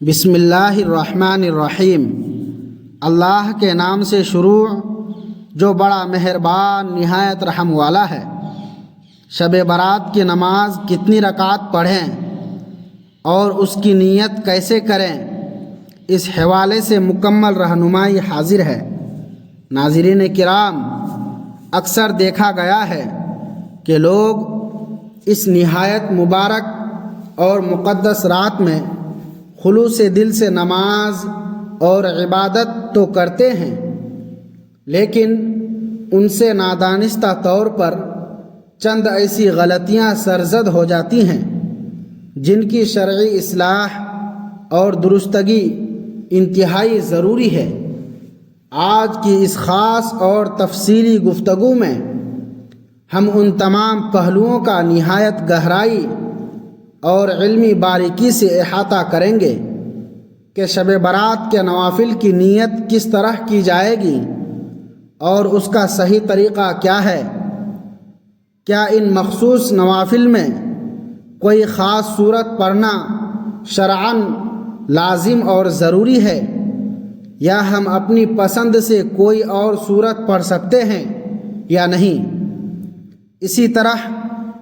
بسم اللہ الرحمن الرحیم۔ اللہ کے نام سے شروع جو بڑا مہربان نہایت رحم والا ہے۔ شب برات کی نماز کتنی رکعت پڑھیں اور اس کی نیت کیسے کریں، اس حوالے سے مکمل رہنمائی حاضر ہے۔ ناظرین کرام، اکثر دیکھا گیا ہے کہ لوگ اس نہایت مبارک اور مقدس رات میں خلوص دل سے نماز اور عبادت تو کرتے ہیں، لیکن ان سے نادانستہ طور پر چند ایسی غلطیاں سرزد ہو جاتی ہیں جن کی شرعی اصلاح اور درستگی انتہائی ضروری ہے۔ آج کی اس خاص اور تفصیلی گفتگو میں ہم ان تمام پہلوؤں کا نہایت گہرائی اور علمی باریکی سے احاطہ کریں گے کہ شب برات کے نوافل کی نیت کس طرح کی جائے گی اور اس کا صحیح طریقہ کیا ہے۔ کیا ان مخصوص نوافل میں کوئی خاص صورت پڑھنا شرعاً لازم اور ضروری ہے، یا ہم اپنی پسند سے کوئی اور صورت پڑھ سکتے ہیں یا نہیں۔ اسی طرح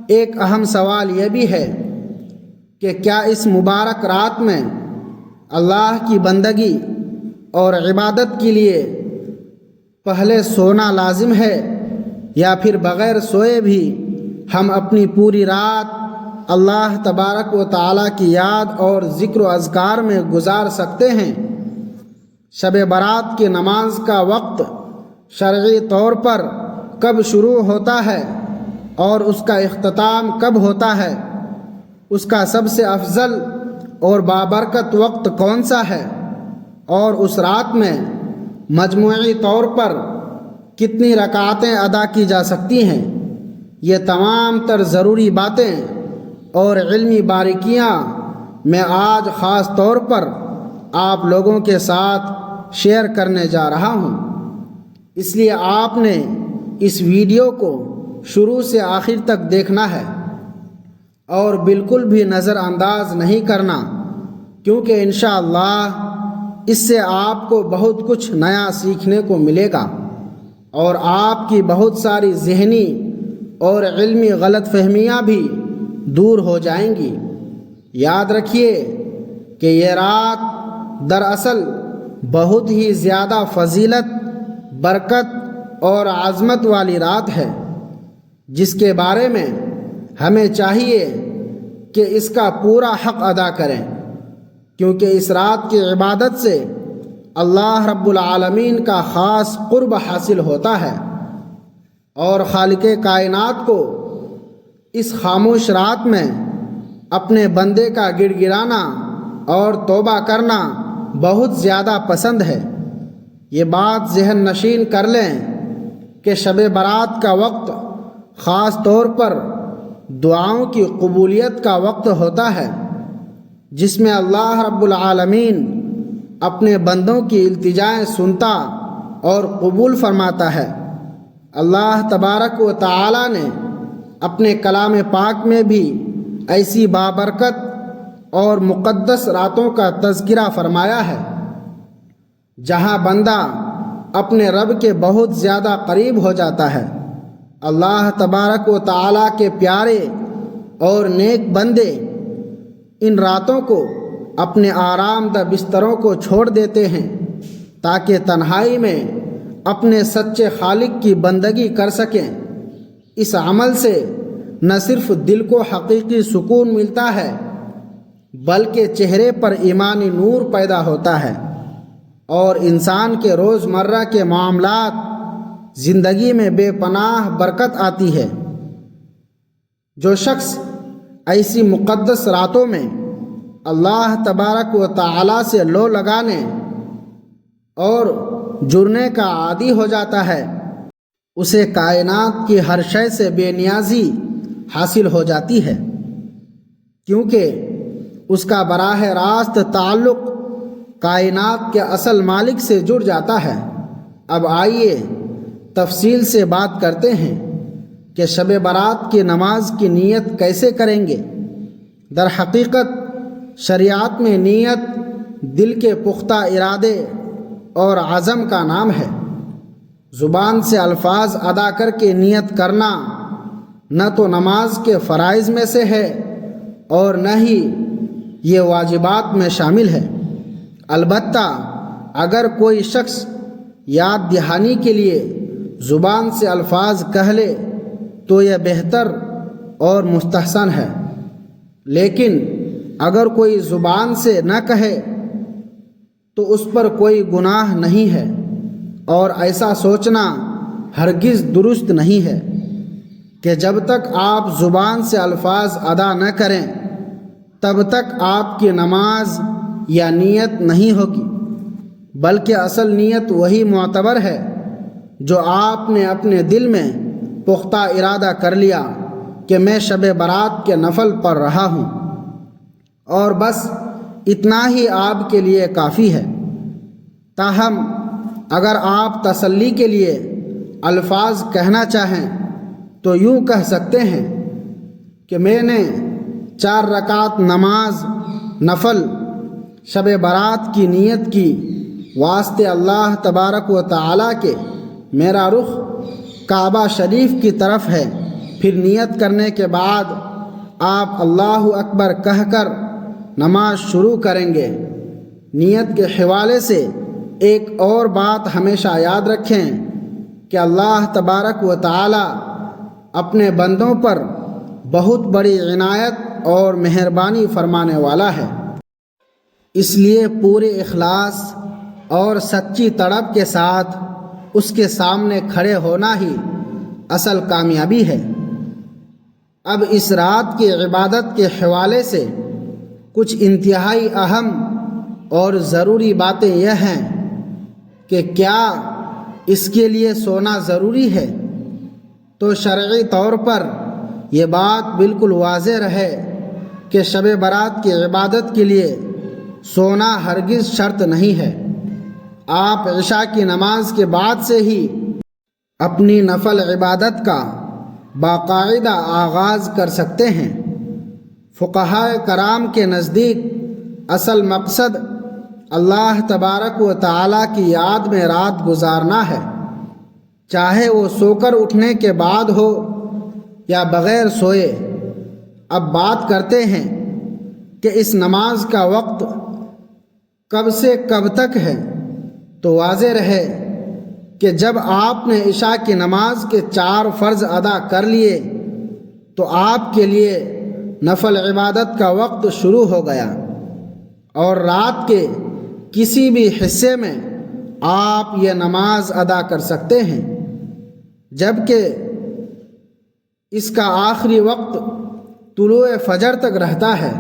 ایک اہم سوال یہ بھی ہے کہ کیا اس مبارک رات میں اللہ کی بندگی اور عبادت کے لیے پہلے سونا لازم ہے، یا پھر بغیر سوئے بھی ہم اپنی پوری رات اللہ تبارک و تعالیٰ کی یاد اور ذکر و اذکار میں گزار سکتے ہیں۔ شب برات کی نماز کا وقت شرعی طور پر کب شروع ہوتا ہے اور اس کا اختتام کب ہوتا ہے، اس کا سب سے افضل اور بابرکت وقت کون سا ہے، اور اس رات میں مجموعی طور پر کتنی رکعتیں ادا کی جا سکتی ہیں، یہ تمام تر ضروری باتیں اور علمی باریکیاں میں آج خاص طور پر آپ لوگوں کے ساتھ شیئر کرنے جا رہا ہوں۔ اس لیے آپ نے اس ویڈیو کو شروع سے آخر تک دیکھنا ہے اور بالکل بھی نظر انداز نہیں کرنا، کیونکہ انشاءاللہ اس سے آپ کو بہت کچھ نیا سیکھنے کو ملے گا اور آپ کی بہت ساری ذہنی اور علمی غلط فہمیاں بھی دور ہو جائیں گی۔ یاد رکھیے کہ یہ رات دراصل بہت ہی زیادہ فضیلت، برکت اور عظمت والی رات ہے، جس کے بارے میں ہمیں چاہیے کہ اس کا پورا حق ادا کریں، کیونکہ اس رات کی عبادت سے اللہ رب العالمین کا خاص قرب حاصل ہوتا ہے، اور خالق کائنات کو اس خاموش رات میں اپنے بندے کا گڑ گڑانا اور توبہ کرنا بہت زیادہ پسند ہے۔ یہ بات ذہن نشین کر لیں کہ شب برات کا وقت خاص طور پر دعاؤں کی قبولیت کا وقت ہوتا ہے، جس میں اللہ رب العالمین اپنے بندوں کی التجائیں سنتا اور قبول فرماتا ہے۔ اللہ تبارک و تعالیٰ نے اپنے کلام پاک میں بھی ایسی بابرکت اور مقدس راتوں کا تذکرہ فرمایا ہے جہاں بندہ اپنے رب کے بہت زیادہ قریب ہو جاتا ہے۔ اللہ تبارک و تعالیٰ کے پیارے اور نیک بندے ان راتوں کو اپنے آرام دہ بستروں کو چھوڑ دیتے ہیں تاکہ تنہائی میں اپنے سچے خالق کی بندگی کر سکیں۔ اس عمل سے نہ صرف دل کو حقیقی سکون ملتا ہے، بلکہ چہرے پر ایمانی نور پیدا ہوتا ہے، اور انسان کے روزمرہ کے معاملات زندگی میں بے پناہ برکت آتی ہے۔ جو شخص ایسی مقدس راتوں میں اللہ تبارک و تعالیٰ سے لو لگانے اور جڑنے کا عادی ہو جاتا ہے، اسے کائنات کی ہر شے سے بے نیازی حاصل ہو جاتی ہے، کیونکہ اس کا براہ راست تعلق کائنات کے اصل مالک سے جڑ جاتا ہے۔ اب آئیے تفصیل سے بات کرتے ہیں کہ شب برات کی نماز کی نیت کیسے کریں گے۔ در حقیقت شریعت میں نیت دل کے پختہ ارادے اور عزم کا نام ہے۔ زبان سے الفاظ ادا کر کے نیت کرنا نہ تو نماز کے فرائض میں سے ہے اور نہ ہی یہ واجبات میں شامل ہے۔ البتہ اگر کوئی شخص یاد دہانی کے لیے زبان سے الفاظ کہہ لے تو یہ بہتر اور مستحسن ہے، لیکن اگر کوئی زبان سے نہ کہے تو اس پر کوئی گناہ نہیں ہے، اور ایسا سوچنا ہرگز درست نہیں ہے کہ جب تک آپ زبان سے الفاظ ادا نہ کریں تب تک آپ کی نماز یا نیت نہیں ہوگی، بلکہ اصل نیت وہی معتبر ہے جو آپ نے اپنے دل میں پختہ ارادہ کر لیا کہ میں شب برات کے نفل پڑھ رہا ہوں، اور بس اتنا ہی آپ کے لیے کافی ہے۔ تاہم اگر آپ تسلی کے لیے الفاظ کہنا چاہیں تو یوں کہہ سکتے ہیں کہ میں نے 4 رکعت نماز نفل شب برات کی نیت کی واسطے اللہ تبارک و تعالیٰ کے، میرا رخ کعبہ شریف کی طرف ہے۔ پھر نیت کرنے کے بعد آپ اللہ اکبر کہہ کر نماز شروع کریں گے۔ نیت کے حوالے سے ایک اور بات ہمیشہ یاد رکھیں کہ اللہ تبارک و تعالی اپنے بندوں پر بہت بڑی عنایت اور مہربانی فرمانے والا ہے، اس لیے پورے اخلاص اور سچی طلب کے ساتھ اس کے سامنے کھڑے ہونا ہی اصل کامیابی ہے۔ اب اس رات کی عبادت کے حوالے سے کچھ انتہائی اہم اور ضروری باتیں یہ ہیں کہ کیا اس کے لیے سونا ضروری ہے؟ تو شرعی طور پر یہ بات بالکل واضح رہے کہ شب برات کی عبادت کے لیے سونا ہرگز شرط نہیں ہے۔ آپ عشاء کی نماز کے بعد سے ہی اپنی نفل عبادت کا باقاعدہ آغاز کر سکتے ہیں۔ فقہائے کرام کے نزدیک اصل مقصد اللہ تبارک و تعالیٰ کی یاد میں رات گزارنا ہے، چاہے وہ سو کر اٹھنے کے بعد ہو یا بغیر سوئے۔ اب بات کرتے ہیں کہ اس نماز کا وقت کب سے کب تک ہے، تو واضح رہے کہ جب آپ نے عشاء کی نماز کے 4 فرض ادا کر لیے تو آپ کے لیے نفل عبادت کا وقت شروع ہو گیا، اور رات کے کسی بھی حصے میں آپ یہ نماز ادا کر سکتے ہیں، جبکہ اس کا آخری وقت طلوع فجر تک رہتا ہے،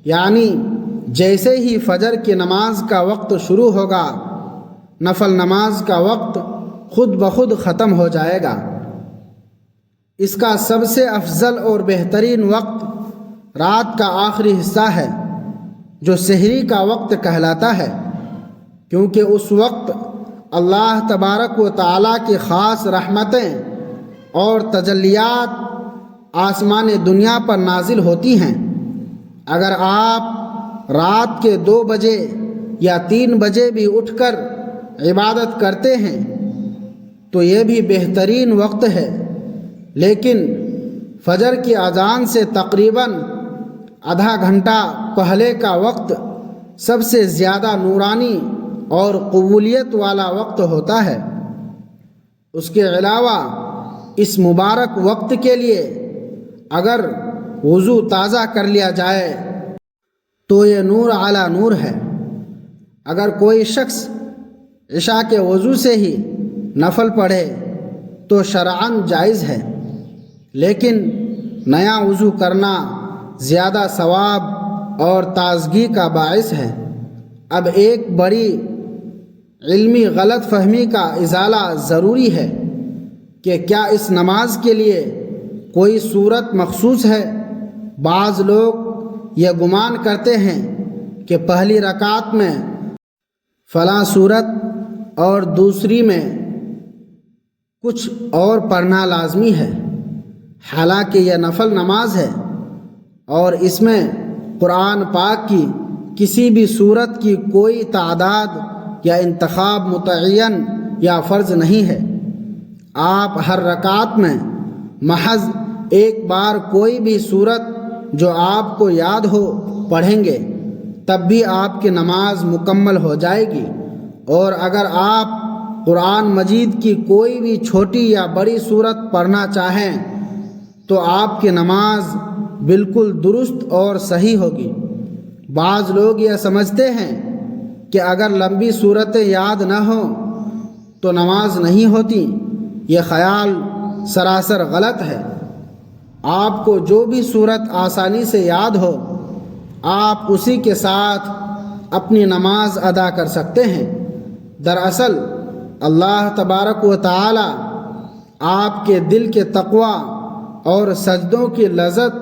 یعنی جیسے ہی فجر کی نماز کا وقت شروع ہوگا نفل نماز کا وقت خود بخود ختم ہو جائے گا۔ اس کا سب سے افضل اور بہترین وقت رات کا آخری حصہ ہے جو سحری کا وقت کہلاتا ہے، کیونکہ اس وقت اللہ تبارک و تعالیٰ کی خاص رحمتیں اور تجلیات آسمان دنیا پر نازل ہوتی ہیں۔ اگر آپ رات کے 2 بجے یا 3 بجے بھی اٹھ کر عبادت کرتے ہیں تو یہ بھی بہترین وقت ہے، لیکن فجر کی اذان سے تقریباً آدھا گھنٹہ پہلے کا وقت سب سے زیادہ نورانی اور قبولیت والا وقت ہوتا ہے۔ اس کے علاوہ اس مبارک وقت کے لیے اگر وضو تازہ کر لیا جائے تو یہ نور علی نور ہے۔ اگر کوئی شخص عشاء کے وضو سے ہی نفل پڑھے تو شرعاً جائز ہے، لیکن نیا وضو کرنا زیادہ ثواب اور تازگی کا باعث ہے۔ اب ایک بڑی علمی غلط فہمی کا ازالہ ضروری ہے کہ کیا اس نماز کے لیے کوئی صورت مخصوص ہے؟ بعض لوگ یہ گمان کرتے ہیں کہ پہلی رکعت میں فلاں صورت اور دوسری میں کچھ اور پڑھنا لازمی ہے، حالانکہ یہ نفل نماز ہے اور اس میں قرآن پاک کی کسی بھی صورت کی کوئی تعداد یا انتخاب متعین یا فرض نہیں ہے۔ آپ ہر رکعت میں محض ایک بار کوئی بھی صورت جو آپ کو یاد ہو پڑھیں گے، تب بھی آپ کی نماز مکمل ہو جائے گی۔ اور اگر آپ قرآن مجید کی کوئی بھی چھوٹی یا بڑی صورت پڑھنا چاہیں تو آپ کی نماز بالکل درست اور صحیح ہوگی۔ بعض لوگ یہ سمجھتے ہیں کہ اگر لمبی صورتیں یاد نہ ہوں تو نماز نہیں ہوتی۔ یہ خیال سراسر غلط ہے۔ آپ کو جو بھی صورت آسانی سے یاد ہو، آپ اسی کے ساتھ اپنی نماز ادا کر سکتے ہیں۔ دراصل اللہ تبارک و تعالی آپ کے دل کے تقوی اور سجدوں کی لذت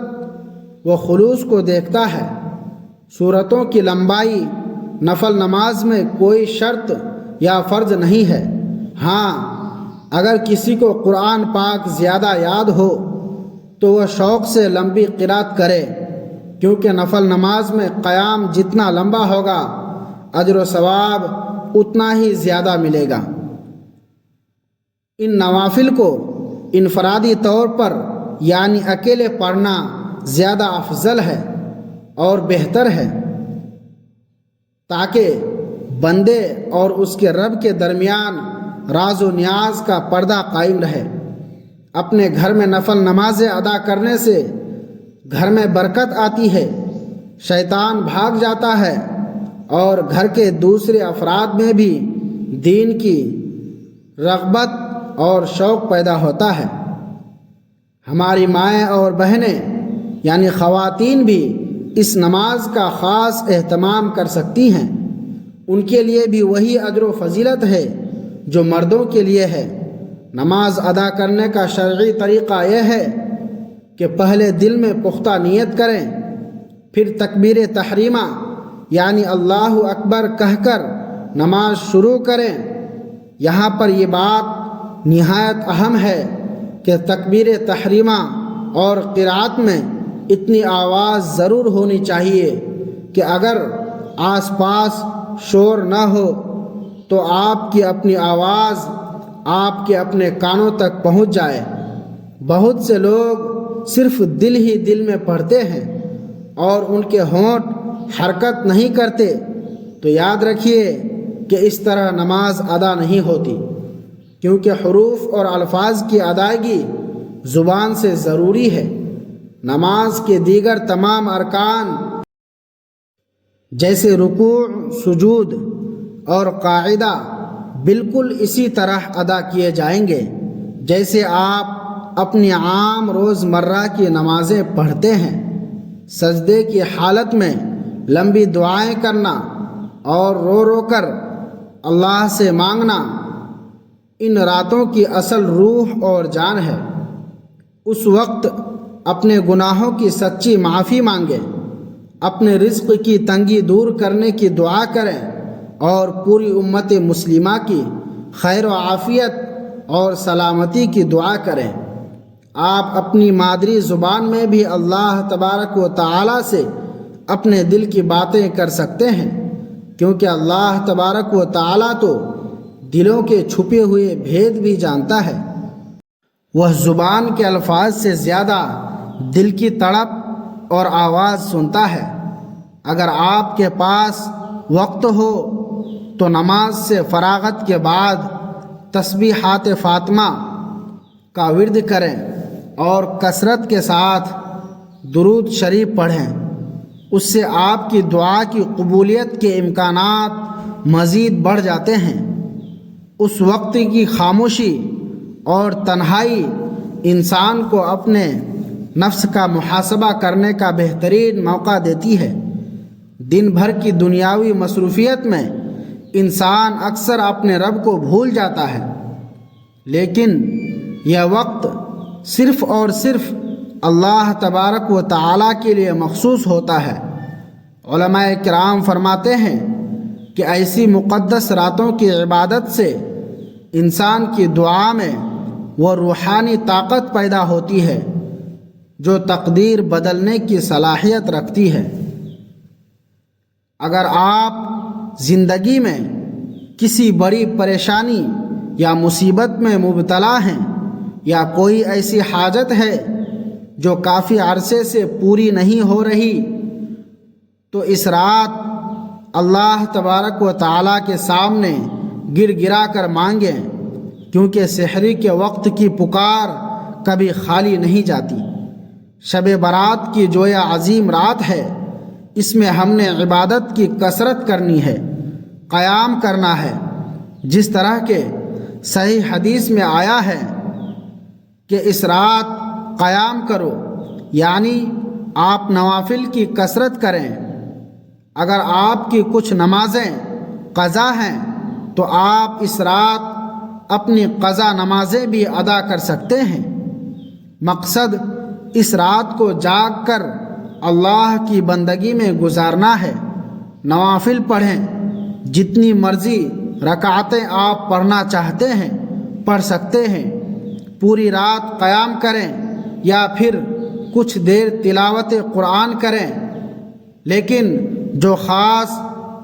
و خلوص کو دیکھتا ہے۔ سورتوں کی لمبائی نفل نماز میں کوئی شرط یا فرض نہیں ہے۔ ہاں، اگر کسی کو قرآن پاک زیادہ یاد ہو تو وہ شوق سے لمبی قرات کرے، کیونکہ نفل نماز میں قیام جتنا لمبا ہوگا اجر و ثواب اتنا ہی زیادہ ملے گا۔ ان نوافل کو انفرادی طور پر یعنی اکیلے پڑھنا زیادہ افضل ہے اور بہتر ہے، تاکہ بندے اور اس کے رب کے درمیان راز و نیاز کا پردہ قائم رہے۔ اپنے گھر میں نفل نمازیں ادا کرنے سے گھر میں برکت آتی ہے، شیطان بھاگ جاتا ہے اور گھر کے دوسرے افراد میں بھی دین کی رغبت اور شوق پیدا ہوتا ہے۔ ہماری مائیں اور بہنیں یعنی خواتین بھی اس نماز کا خاص اہتمام کر سکتی ہیں۔ ان کے لیے بھی وہی اجر و فضیلت ہے جو مردوں کے لیے ہے۔ نماز ادا کرنے کا شرعی طریقہ یہ ہے کہ پہلے دل میں پختہ نیت کریں، پھر تکبیر تحریمہ یعنی اللہ اکبر کہہ کر نماز شروع کریں۔ یہاں پر یہ بات نہایت اہم ہے کہ تکبیر تحریمہ اور قرات میں اتنی آواز ضرور ہونی چاہیے کہ اگر آس پاس شور نہ ہو تو آپ کی اپنی آواز آپ کے اپنے کانوں تک پہنچ جائے۔ بہت سے لوگ صرف دل ہی دل میں پڑھتے ہیں اور ان کے ہونٹ حرکت نہیں کرتے، تو یاد رکھیے کہ اس طرح نماز ادا نہیں ہوتی، کیونکہ حروف اور الفاظ کی ادائیگی زبان سے ضروری ہے۔ نماز کے دیگر تمام ارکان جیسے رکوع، سجود اور قاعدہ بالکل اسی طرح ادا کیے جائیں گے جیسے آپ اپنی عام روزمرہ کی نمازیں پڑھتے ہیں۔ سجدے کی حالت میں لمبی دعائیں کرنا اور رو رو کر اللہ سے مانگنا ان راتوں کی اصل روح اور جان ہے۔ اس وقت اپنے گناہوں کی سچی معافی مانگیں، اپنے رزق کی تنگی دور کرنے کی دعا کریں اور پوری امت مسلمہ کی خیر و عافیت اور سلامتی کی دعا کریں۔ آپ اپنی مادری زبان میں بھی اللہ تبارک و تعالی سے اپنے دل کی باتیں کر سکتے ہیں، کیونکہ اللہ تبارک و تعالی تو دلوں کے چھپے ہوئے بھید بھی جانتا ہے۔ وہ زبان کے الفاظ سے زیادہ دل کی تڑپ اور آواز سنتا ہے۔ اگر آپ کے پاس وقت ہو تو نماز سے فراغت کے بعد تسبیحات فاطمہ کا ورد کریں اور کثرت کے ساتھ درود شریف پڑھیں۔ اس سے آپ کی دعا کی قبولیت کے امکانات مزید بڑھ جاتے ہیں۔ اس وقت کی خاموشی اور تنہائی انسان کو اپنے نفس کا محاسبہ کرنے کا بہترین موقع دیتی ہے۔ دن بھر کی دنیاوی مصروفیت میں انسان اکثر اپنے رب کو بھول جاتا ہے، لیکن یہ وقت صرف اور صرف اللہ تبارک و تعالی کے لیے مخصوص ہوتا ہے۔ علماء کرام فرماتے ہیں کہ ایسی مقدس راتوں کی عبادت سے انسان کی دعا میں وہ روحانی طاقت پیدا ہوتی ہے جو تقدیر بدلنے کی صلاحیت رکھتی ہے۔ اگر آپ زندگی میں کسی بڑی پریشانی یا مصیبت میں مبتلا ہیں یا کوئی ایسی حاجت ہے جو کافی عرصے سے پوری نہیں ہو رہی، تو اس رات اللہ تبارک و تعالیٰ کے سامنے گر گرا کر مانگیں، کیونکہ سحری کے وقت کی پکار کبھی خالی نہیں جاتی۔ شب برات کی جو یہ عظیم رات ہے، اس میں ہم نے عبادت کی کثرت کرنی ہے، قیام کرنا ہے، جس طرح کہ صحیح حدیث میں آیا ہے کہ اس رات قیام کرو، یعنی آپ نوافل کی کثرت کریں۔ اگر آپ کی کچھ نمازیں قضا ہیں تو آپ اس رات اپنی قضا نمازیں بھی ادا کر سکتے ہیں۔ مقصد اس رات کو جاگ کر اللہ کی بندگی میں گزارنا ہے۔ نوافل پڑھیں، جتنی مرضی رکعتیں آپ پڑھنا چاہتے ہیں پڑھ سکتے ہیں۔ پوری رات قیام کریں یا پھر کچھ دیر تلاوت قرآن کریں، لیکن جو خاص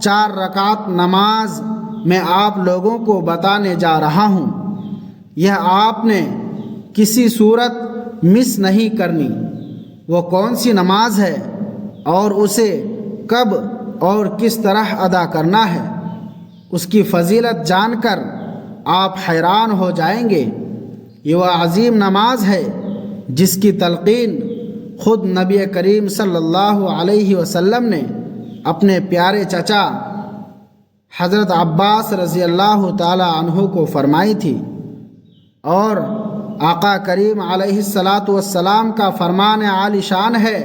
4 رکعت نماز میں آپ لوگوں کو بتانے جا رہا ہوں، یہ آپ نے کسی صورت مس نہیں کرنی۔ وہ کون سی نماز ہے اور اسے کب اور کس طرح ادا کرنا ہے، اس کی فضیلت جان کر آپ حیران ہو جائیں گے۔ یہ وہ عظیم نماز ہے جس کی تلقین خود نبی کریم صلی اللہ علیہ وسلم نے اپنے پیارے چچا حضرت عباس رضی اللہ تعالی عنہ کو فرمائی تھی، اور آقا کریم علیہ السلام کا فرمان عالی شان ہے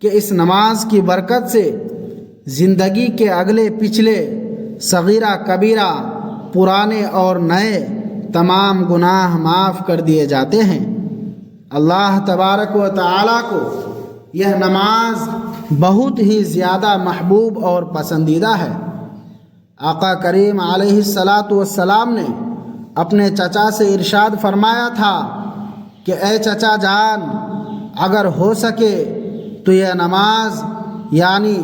کہ اس نماز کی برکت سے زندگی کے اگلے پچھلے صغیرہ کبیرہ پرانے اور نئے تمام گناہ معاف کر دیے جاتے ہیں۔ اللہ تبارک و تعالیٰ کو یہ نماز بہت ہی زیادہ محبوب اور پسندیدہ ہے۔ آقا کریم علیہ السلام نے اپنے چچا سے ارشاد فرمایا تھا کہ اے چچا جان، اگر ہو سکے تو یہ نماز یعنی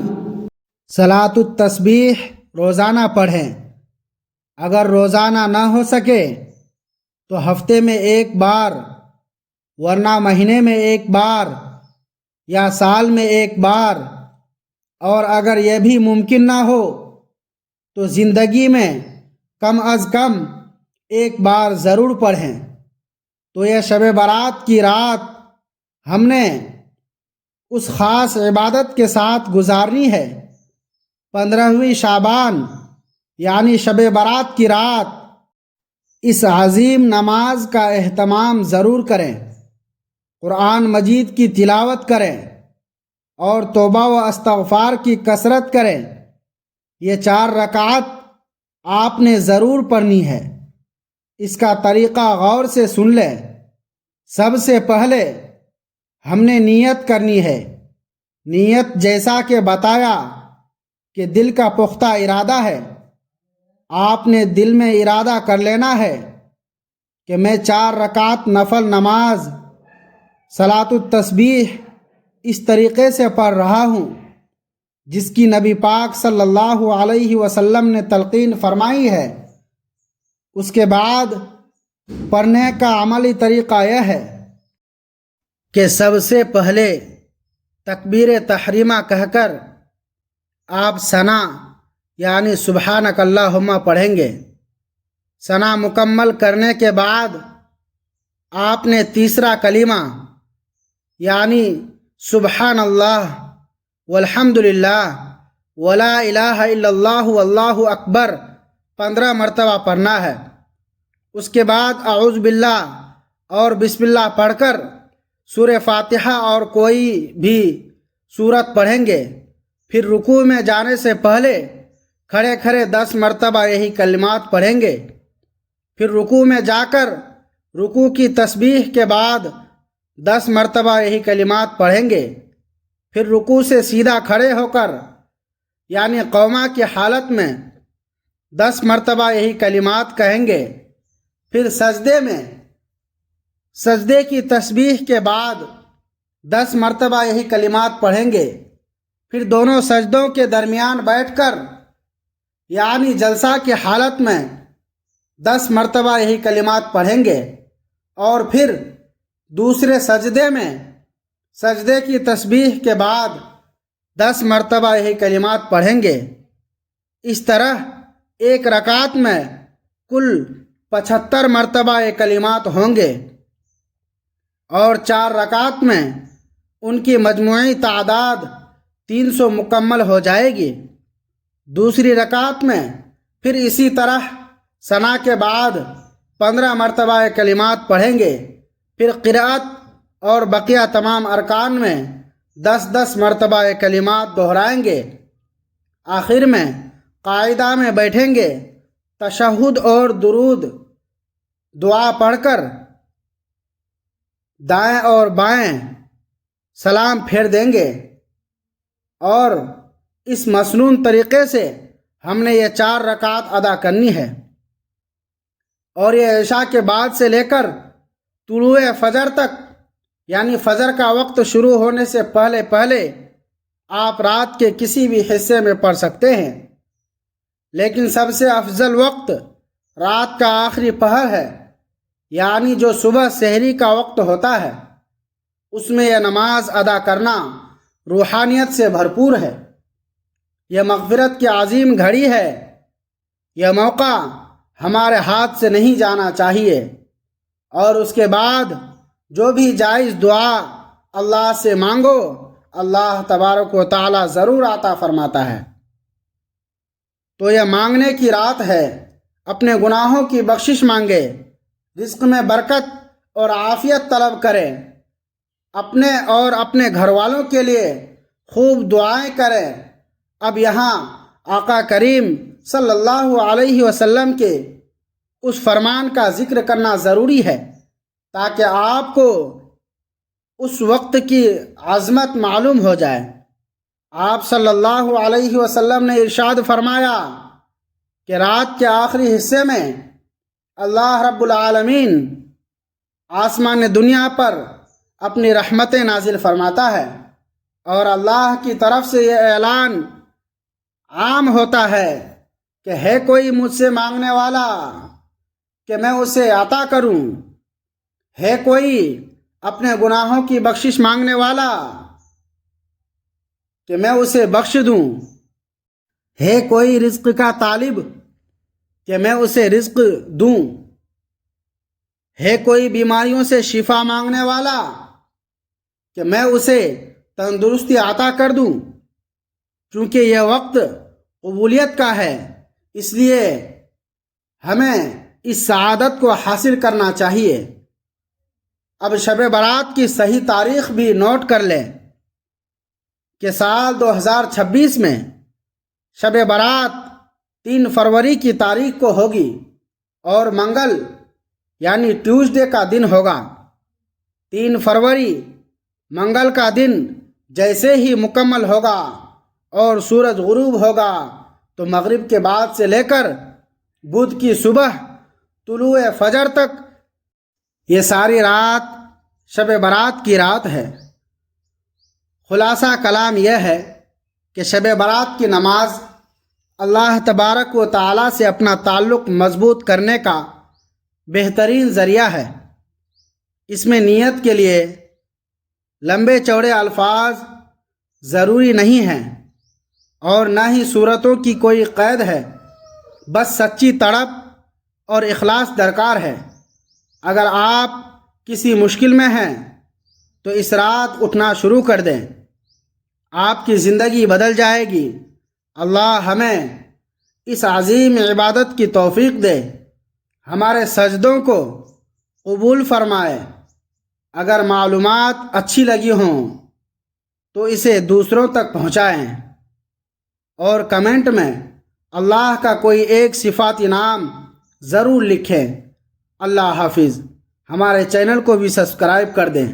صلاۃ التسبیح روزانہ پڑھیں۔ اگر روزانہ نہ ہو سکے تو ہفتے میں 1 بار، ورنہ مہینے میں 1 بار یا سال میں 1 بار، اور اگر یہ بھی ممکن نہ ہو تو زندگی میں کم از کم 1 بار ضرور پڑھیں۔ تو یہ شب برات کی رات ہم نے اس خاص عبادت کے ساتھ گزارنی ہے۔ 15ویں شعبان یعنی شب برات کی رات اس عظیم نماز کا اہتمام ضرور کریں، قرآن مجید کی تلاوت کریں اور توبہ و استغفار کی کثرت کریں۔ یہ 4 رکعت آپ نے ضرور پڑھنی ہے۔ اس کا طریقہ غور سے سن لیں۔ سب سے پہلے ہم نے نیت کرنی ہے۔ نیت جیسا کہ بتایا کہ دل کا پختہ ارادہ ہے۔ آپ نے دل میں ارادہ کر لینا ہے کہ میں 4 رکعت نفل نماز صلاۃ التسبیح اس طریقے سے پڑھ رہا ہوں جس کی نبی پاک صلی اللہ علیہ وسلم نے تلقین فرمائی ہے۔ اس کے بعد پڑھنے کا عملی طریقہ یہ ہے کہ سب سے پہلے تکبیر تحریمہ کہہ کر آپ ثنا یعنی سبحانک اللہم پڑھیں گے۔ ثنا مکمل کرنے کے بعد آپ نے تیسرا کلمہ یعنی سبحان اللہ والحمد للہ ولا الہ الا اللہ واللہ اکبر 15 مرتبہ پڑھنا ہے۔ اس کے بعد اعوذ باللہ اور بسم اللہ پڑھ کر سورہ فاتحہ اور کوئی بھی سورت پڑھیں گے۔ پھر رکوع میں جانے سے پہلے کھڑے کھڑے 10 مرتبہ یہی کلمات پڑھیں گے۔ پھر رکوع میں جا کر رکوع کی تسبیح کے بعد 10 مرتبہ یہی کلمات پڑھیں گے۔ پھر رکوع سے سیدھا کھڑے ہو کر یعنی قوما کی حالت میں 10 مرتبہ یہی کلمات کہیں گے۔ پھر سجدے میں سجدے کی تسبیح کے بعد 10 مرتبہ یہی کلمات پڑھیں گے۔ پھر دونوں سجدوں کے درمیان بیٹھ کر یعنی جلسہ کی حالت میں 10 مرتبہ یہی کلمات پڑھیں گے، اور پھر دوسرے سجدے میں سجدے کی تسبیح کے بعد 10 مرتبہ یہی کلمات پڑھیں گے۔ اس طرح ایک رکعت میں کل 75 مرتبہ یہ کلمات ہوں گے، اور 4 رکعت میں ان کی مجموعی تعداد 300 مکمل ہو جائے گی۔ دوسری رکعت میں پھر اسی طرح ثنا کے بعد 15 مرتبہ یہ کلمات پڑھیں گے، پھر قرأت اور بقیہ تمام ارکان میں 10 مرتبہ یہ کلمات دہرائیں گے۔ آخر میں قاعدہ میں بیٹھیں گے، تشہد اور درود دعا پڑھ کر دائیں اور بائیں سلام پھیر دیں گے، اور اس مسنون طریقے سے ہم نے یہ 4 رکعات ادا کرنی ہے، اور یہ عشاء کے بعد سے لے کر طلوع فجر تک، یعنی فجر کا وقت شروع ہونے سے پہلے پہلے آپ رات کے کسی بھی حصے میں پڑھ سکتے ہیں، لیکن سب سے افضل وقت رات کا آخری پہر ہے، یعنی جو صبح سحری کا وقت ہوتا ہے۔ اس میں یہ نماز ادا کرنا روحانیت سے بھرپور ہے، یہ مغفرت کی عظیم گھڑی ہے، یہ موقع ہمارے ہاتھ سے نہیں جانا چاہیے، اور اس کے بعد جو بھی جائز دعا اللہ سے مانگو، اللہ تبارک و تعالی ضرور عطا فرماتا ہے۔ تو یہ مانگنے کی رات ہے، اپنے گناہوں کی بخشش مانگے، رزق میں برکت اور عافیت طلب کریں، اپنے اور اپنے گھر والوں کے لیے خوب دعائیں کریں۔ اب یہاں آقا کریم صلی اللہ علیہ وسلم کے اس فرمان کا ذکر کرنا ضروری ہے تاکہ آپ کو اس وقت کی عظمت معلوم ہو جائے۔ آپ صلی اللہ علیہ وسلم نے ارشاد فرمایا کہ رات کے آخری حصے میں اللہ رب العالمین آسمان دنیا پر اپنی رحمتیں نازل فرماتا ہے، اور اللہ کی طرف سے یہ اعلان عام ہوتا ہے کہ ہے کوئی مجھ سے مانگنے والا کہ میں اسے عطا کروں، ہے کوئی اپنے گناہوں کی بخشش مانگنے والا کہ میں اسے بخش دوں، ہے کوئی رزق کا طالب کہ میں اسے رزق دوں، ہے کوئی بیماریوں سے شفا مانگنے والا کہ میں اسے تندرستی عطا کر دوں۔ چونکہ یہ وقت قبولیت کا ہے، اس لیے ہمیں اس سعادت کو حاصل کرنا چاہیے۔ اب شب برات کی صحیح تاریخ بھی نوٹ کر لیں کہ سال 2026 میں شب برات 3 فروری کی تاریخ کو ہوگی، اور منگل یعنی ٹیوزڈے کا دن ہوگا۔ 3 فروری منگل کا دن جیسے ہی مکمل ہوگا اور سورج غروب ہوگا تو مغرب کے بعد سے لے کر بدھ کی صبح طلوع فجر تک یہ ساری رات شب برات کی رات ہے۔ خلاصہ کلام یہ ہے کہ شب برات کی نماز اللہ تبارک و تعالی سے اپنا تعلق مضبوط کرنے کا بہترین ذریعہ ہے۔ اس میں نیت کے لیے لمبے چوڑے الفاظ ضروری نہیں ہیں، اور نہ ہی صورتوں کی کوئی قید ہے، بس سچی تڑپ اور اخلاص درکار ہے۔ اگر آپ کسی مشکل میں ہیں تو اس رات اٹھنا شروع کر دیں، آپ کی زندگی بدل جائے گی۔ اللہ ہمیں اس عظیم عبادت کی توفیق دے، ہمارے سجدوں کو قبول فرمائے۔ اگر معلومات اچھی لگی ہوں تو اسے دوسروں تک پہنچائیں، اور کمنٹ میں اللہ کا کوئی ایک صفاتی نام ضرور لکھیں۔ اللہ حافظ۔ ہمارے چینل کو بھی سبسکرائب کر دیں۔